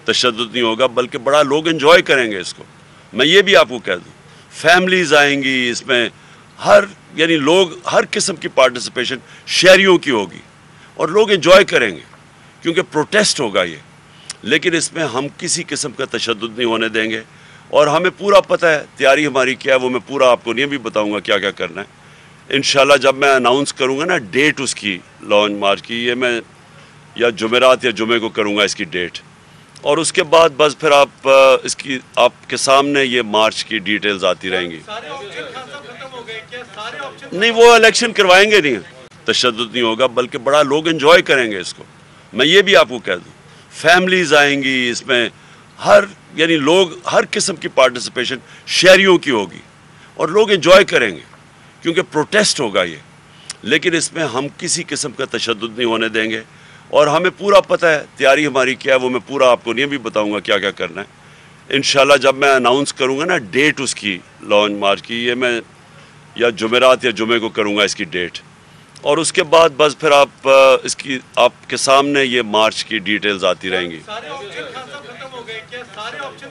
तशद्दुद नहीं होगा, बल्कि बड़ा लोग एंजॉय करेंगे इसको। मैं ये भी आपको कह दूँ, फैमिलीज़ आएंगी इसमें, यानी लोग हर किस्म की पार्टिसिपेशन शहरियों की होगी और लोग एंजॉय करेंगे क्योंकि प्रोटेस्ट होगा ये। लेकिन इसमें हम किसी किस्म का तशद्दुद नहीं होने देंगे और हमें पूरा पता है तैयारी हमारी क्या है, वो मैं पूरा आपको नहीं भी बताऊंगा क्या क्या करना है। इंशाल्लाह जब मैं अनाउंस करूंगा ना डेट उसकी लॉन्च मार्च की, ये मैं या जुमेरात या जुमे को करूंगा इसकी डेट, और उसके बाद बस फिर इसकी आपके सामने ये मार्च की डिटेल्स आती रहेंगी। नहीं, वो इलेक्शन करवाएंगे नहीं, तशद्दुद नहीं होगा, बल्कि बड़ा लोग एंजॉय करेंगे इसको। मैं ये भी आपको कह दूँ, फैमिलीज़ आएंगी इसमें, यानी लोग हर किस्म की पार्टिसिपेशन शहरियों की होगी और लोग एंजॉय करेंगे क्योंकि प्रोटेस्ट होगा ये। लेकिन इसमें हम किसी किस्म का तशद्दुद नहीं होने देंगे और हमें पूरा पता है तैयारी हमारी क्या है, वो मैं पूरा आपको नहीं भी बताऊंगा क्या क्या करना है। इंशाल्लाह जब मैं अनाउंस करूंगा ना डेट उसकी लॉन्च मार्च की, ये मैं या जुमेरात या जुमे को करूंगा इसकी डेट, और उसके बाद बस फिर इसकी आपके सामने ये मार्च की डिटेल्स आती रहेंगी।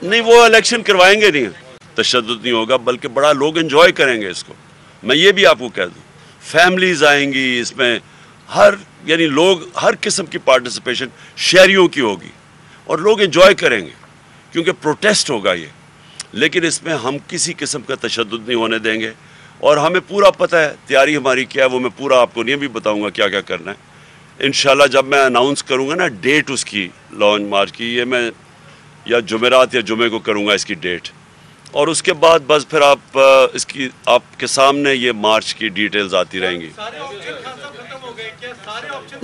नहीं, वो इलेक्शन करवाएंगे नहीं, तशद्दुद नहीं होगा, बल्कि बड़ा लोग एंजॉय करेंगे इसको। मैं ये भी आपको कह दूँ, फैमिलीज़ आएंगी इसमें, यानी लोग हर किस्म की पार्टिसिपेशन शहरियों की होगी और लोग एंजॉय करेंगे क्योंकि प्रोटेस्ट होगा ये। लेकिन इसमें हम किसी किस्म का तशद्दुद नहीं होने देंगे और हमें पूरा पता है तैयारी हमारी क्या है, वो मैं पूरा आपको नहीं भी बताऊंगा क्या क्या करना है। इंशाल्लाह जब मैं अनाउंस करूंगा ना डेट उसकी लॉन्च मार्च की, ये मैं या जुमेरात या जुमे को करूंगा इसकी डेट, और उसके बाद बस फिर इसकी आपके सामने ये मार्च की डिटेल्स आती रहेंगी।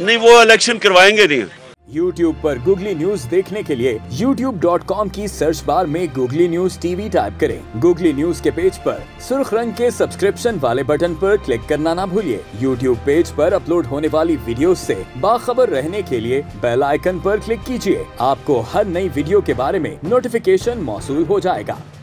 नहीं, वो इलेक्शन करवाएंगे नहीं। YouTube पर गूगली न्यूज देखने के लिए youtube.com की सर्च बार में गूगली न्यूज टीवी टाइप करें। गूगली न्यूज के पेज पर सुर्ख रंग के सब्सक्रिप्शन वाले बटन पर क्लिक करना ना भूलिए। YouTube पेज पर अपलोड होने वाली वीडियोस से बाखबर रहने के लिए बेल आइकन पर क्लिक कीजिए। आपको हर नई वीडियो के बारे में नोटिफिकेशन मौसूल हो जाएगा।